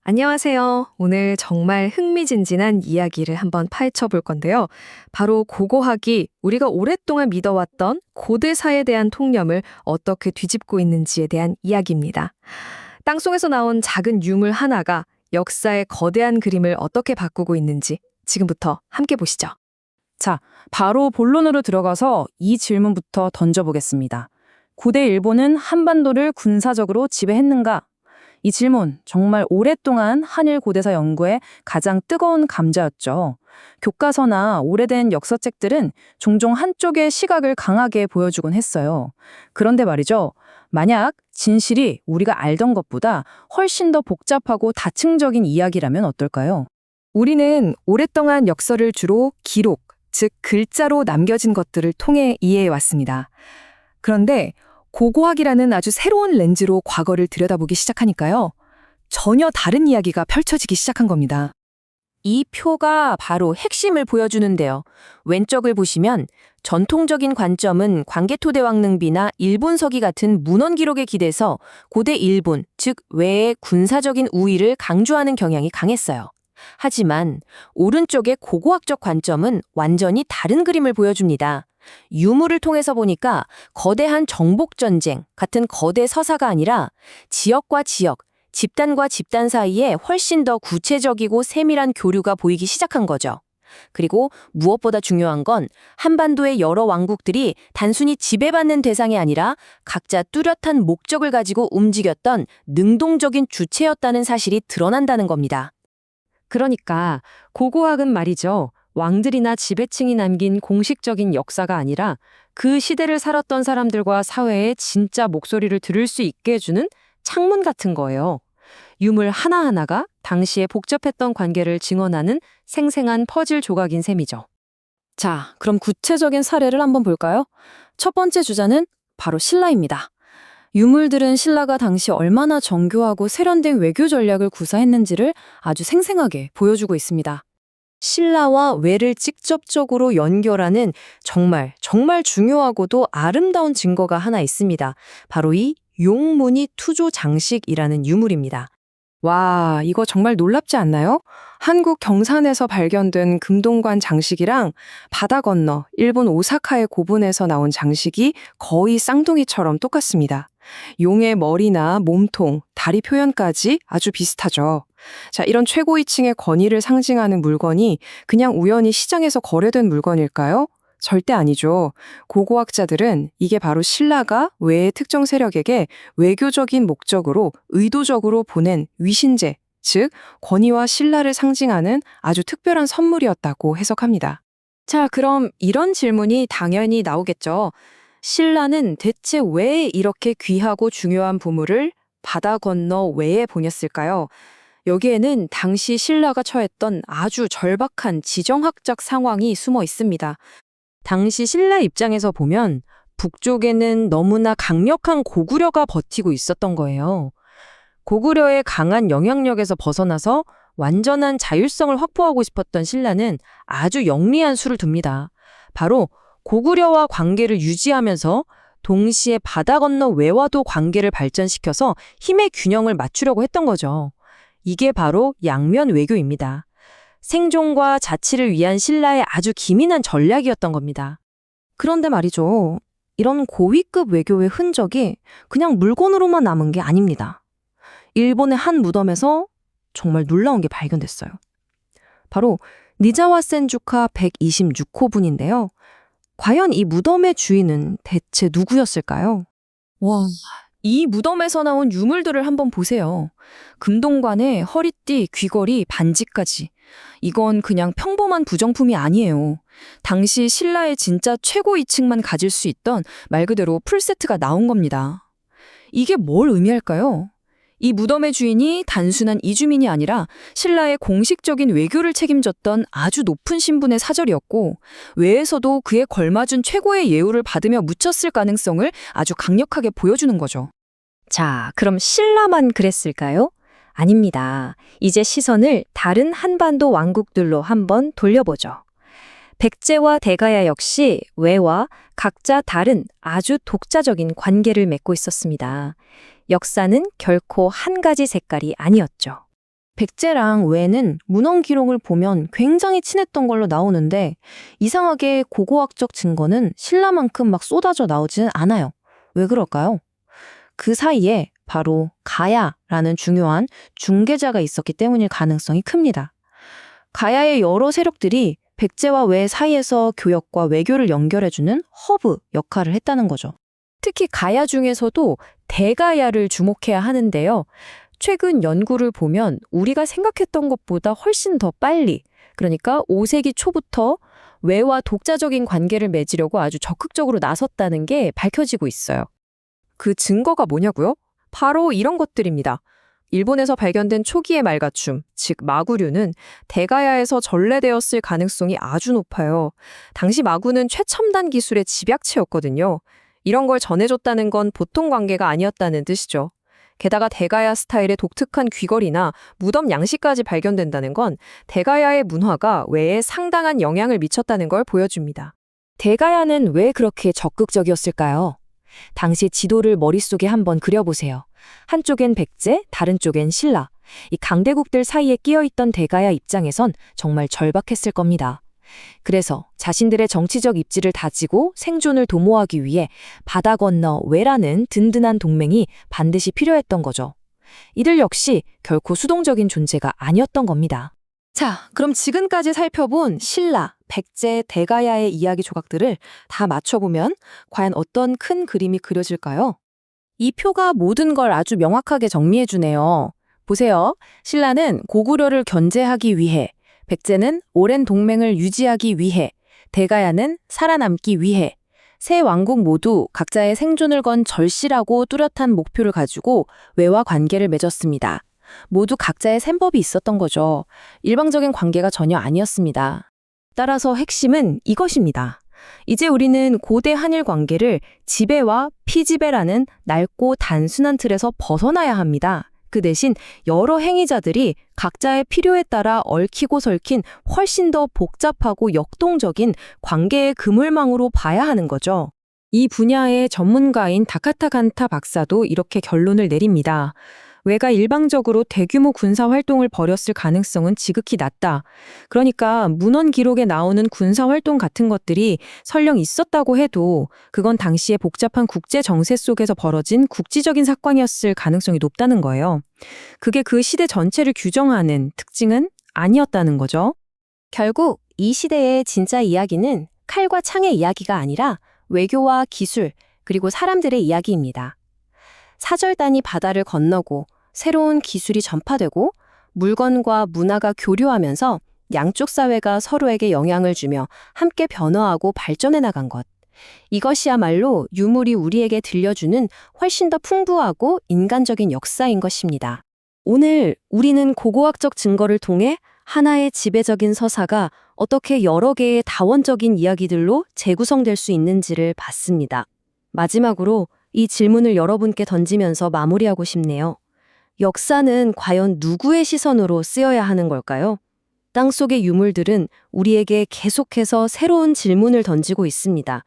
안녕하세요. 오늘 정말 흥미진진한 이야기를 한번 파헤쳐 볼 건데요. 바로 고고학이 우리가 오랫동안 믿어왔던 고대사에 대한 통념을 어떻게 뒤집고 있는지에 대한 이야기입니다. 땅속에서 나온 작은 유물 하나가 역사의 거대한 그림을 어떻게 바꾸고 있는지 지금부터 함께 보시죠. 자, 바로 본론으로 들어가서 이 질문부터 던져보겠습니다. 고대 일본은 한반도를 군사적으로 지배했는가? 이 질문 정말 오랫동안 한일 고대사 연구의 가장 뜨거운 감자였죠. 교과서나 오래된 역사책들은 종종 한쪽의 시각을 강하게 보여주곤 했어요. 그런데 말이죠. 만약 진실이 우리가 알던 것보다 훨씬 더 복잡하고 다층적인 이야기라면 어떨까요? 우리는 오랫동안 역사를 주로 기록, 즉 글자로 남겨진 것들을 통해 이해해 왔습니다. 그런데 고고학이라는 아주 새로운 렌즈로 과거를 들여다보기 시작하니까요. 전혀 다른 이야기가 펼쳐지기 시작한 겁니다. 이 표가 바로 핵심을 보여주는데요. 왼쪽을 보시면 전통적인 관점은 광개토대왕릉비나 일본서기 같은 문헌 기록에 기대서 고대 일본, 즉 외의 군사적인 우위를 강조하는 경향이 강했어요. 하지만 오른쪽의 고고학적 관점은 완전히 다른 그림을 보여줍니다. 유물을 통해서 보니까 거대한 정복전쟁 같은 거대 서사가 아니라 지역과 지역, 집단과 집단 사이에 훨씬 더 구체적이고 세밀한 교류가 보이기 시작한 거죠. 그리고 무엇보다 중요한 건 한반도의 여러 왕국들이 단순히 지배받는 대상이 아니라 각자 뚜렷한 목적을 가지고 움직였던 능동적인 주체였다는 사실이 드러난다는 겁니다. 그러니까 고고학은 말이죠. 왕들이나 지배층이 남긴 공식적인 역사가 아니라 그 시대를 살았던 사람들과 사회의 진짜 목소리를 들을 수 있게 해주는 창문 같은 거예요. 유물 하나하나가 당시에 복잡했던 관계를 증언하는 생생한 퍼즐 조각인 셈이죠. 자, 그럼 구체적인 사례를 한번 볼까요? 첫 번째 주자는 바로 신라입니다. 유물들은 신라가 당시 얼마나 정교하고 세련된 외교 전략을 구사했는지를 아주 생생하게 보여주고 있습니다. 신라와 외를 직접적으로 연결하는 정말 중요하고도 아름다운 증거가 하나 있습니다. 바로 이 용무늬 투조 장식이라는 유물입니다. 와, 이거 정말 놀랍지 않나요? 한국 경산에서 발견된 금동관 장식이랑 바다 건너 일본 오사카의 고분에서 나온 장식이 거의 쌍둥이처럼 똑같습니다. 용의 머리나 몸통, 다리 표현까지 아주 비슷하죠. 자, 이런 최고위층의 권위를 상징하는 물건이 그냥 우연히 시장에서 거래된 물건일까요? 절대 아니죠. 고고학자들은 이게 바로 신라가 외의 특정 세력에게 외교적인 목적으로 의도적으로 보낸 위신제, 즉 권위와 신라를 상징하는 아주 특별한 선물이었다고 해석합니다. 자, 그럼 이런 질문이 당연히 나오겠죠. 신라는 대체 왜 이렇게 귀하고 중요한 보물을 바다 건너 외에 보냈을까요? 여기에는 당시 신라가 처했던 아주 절박한 지정학적 상황이 숨어 있습니다. 당시 신라 입장에서 보면 북쪽에는 너무나 강력한 고구려가 버티고 있었던 거예요. 고구려의 강한 영향력에서 벗어나서 완전한 자율성을 확보하고 싶었던 신라는 아주 영리한 수를 둡니다. 바로 고구려와 관계를 유지하면서 동시에 바다 건너 외와도 관계를 발전시켜서 힘의 균형을 맞추려고 했던 거죠. 이게 바로 양면 외교입니다. 생존과 자치를 위한 신라의 아주 기민한 전략이었던 겁니다. 그런데 말이죠. 이런 고위급 외교의 흔적이 그냥 물건으로만 남은 게 아닙니다. 일본의 한 무덤에서 정말 놀라운 게 발견됐어요. 바로 니자와 센주카 126호분인데요. 과연 이 무덤의 주인은 대체 누구였을까요? 와, 이 무덤에서 나온 유물들을 한번 보세요. 금동관에 허리띠, 귀걸이, 반지까지. 이건 그냥 평범한 부정품이 아니에요. 당시 신라의 진짜 최고위층만 가질 수 있던 말 그대로 풀세트가 나온 겁니다. 이게 뭘 의미할까요? 이 무덤의 주인이 단순한 이주민이 아니라 신라의 공식적인 외교를 책임졌던 아주 높은 신분의 사절이었고 외에서도 그에 걸맞은 최고의 예우를 받으며 묻혔을 가능성을 아주 강력하게 보여주는 거죠. 자, 그럼 신라만 그랬을까요? 아닙니다. 이제 시선을 다른 한반도 왕국들로 한번 돌려보죠. 백제와 대가야 역시 외와 각자 다른 아주 독자적인 관계를 맺고 있었습니다. 역사는 결코 한 가지 색깔이 아니었죠. 백제랑 왜는 문헌 기록을 보면 굉장히 친했던 걸로 나오는데 이상하게 고고학적 증거는 신라만큼 막 쏟아져 나오지는 않아요. 왜 그럴까요? 그 사이에 바로 가야라는 중요한 중개자가 있었기 때문일 가능성이 큽니다. 가야의 여러 세력들이 백제와 왜 사이에서 교역과 외교를 연결해주는 허브 역할을 했다는 거죠. 특히 가야 중에서도 대가야를 주목해야 하는데요. 최근 연구를 보면 우리가 생각했던 것보다 훨씬 더 빨리, 그러니까 5세기 초부터 외와 독자적인 관계를 맺으려고 아주 적극적으로 나섰다는 게 밝혀지고 있어요. 그 증거가 뭐냐고요? 바로 이런 것들입니다. 일본에서 발견된 초기의 말가춤, 즉 마구류는 대가야에서 전래되었을 가능성이 아주 높아요. 당시 마구는 최첨단 기술의 집약체였거든요. 이런 걸 전해줬다는 건 보통 관계가 아니었다는 뜻이죠. 게다가 대가야 스타일의 독특한 귀걸이나 무덤 양식까지 발견된다는 건 대가야의 문화가 외에 상당한 영향을 미쳤다는 걸 보여줍니다. 대가야는 왜 그렇게 적극적이었을까요? 당시 지도를 머릿속에 한번 그려보세요. 한쪽엔 백제, 다른 쪽엔 신라. 이 강대국들 사이에 끼어있던 대가야 입장에선 정말 절박했을 겁니다. 그래서 자신들의 정치적 입지를 다지고 생존을 도모하기 위해 바다 건너 왜라는 든든한 동맹이 반드시 필요했던 거죠. 이들 역시 결코 수동적인 존재가 아니었던 겁니다. 자, 그럼 지금까지 살펴본 신라, 백제, 대가야의 이야기 조각들을 다 맞춰보면 과연 어떤 큰 그림이 그려질까요? 이 표가 모든 걸 아주 명확하게 정리해주네요. 보세요. 신라는 고구려를 견제하기 위해, 백제는 오랜 동맹을 유지하기 위해, 대가야는 살아남기 위해, 세 왕국 모두 각자의 생존을 건 절실하고 뚜렷한 목표를 가지고 외와 관계를 맺었습니다. 모두 각자의 셈법이 있었던 거죠. 일방적인 관계가 전혀 아니었습니다. 따라서 핵심은 이것입니다. 이제 우리는 고대 한일 관계를 지배와 피지배라는 낡고 단순한 틀에서 벗어나야 합니다. 그 대신 여러 행위자들이 각자의 필요에 따라 얽히고 설킨 훨씬 더 복잡하고 역동적인 관계의 그물망으로 봐야 하는 거죠. 이 분야의 전문가인 다카타 간타 박사도 이렇게 결론을 내립니다. 외가 일방적으로 대규모 군사 활동을 벌였을 가능성은 지극히 낮다. 그러니까 문헌 기록에 나오는 군사 활동 같은 것들이 설령 있었다고 해도 그건 당시의 복잡한 국제 정세 속에서 벌어진 국지적인 사건이었을 가능성이 높다는 거예요. 그게 그 시대 전체를 규정하는 특징은 아니었다는 거죠. 결국 이 시대의 진짜 이야기는 칼과 창의 이야기가 아니라 외교와 기술, 그리고 사람들의 이야기입니다. 사절단이 바다를 건너고 새로운 기술이 전파되고 물건과 문화가 교류하면서 양쪽 사회가 서로에게 영향을 주며 함께 변화하고 발전해 나간 것. 이것이야말로 유물이 우리에게 들려주는 훨씬 더 풍부하고 인간적인 역사인 것입니다. 오늘 우리는 고고학적 증거를 통해 하나의 지배적인 서사가 어떻게 여러 개의 다원적인 이야기들로 재구성될 수 있는지를 봤습니다. 마지막으로 이 질문을 여러분께 던지면서 마무리하고 싶네요. 역사는 과연 누구의 시선으로 쓰여야 하는 걸까요? 땅속의 유물들은 우리에게 계속해서 새로운 질문을 던지고 있습니다.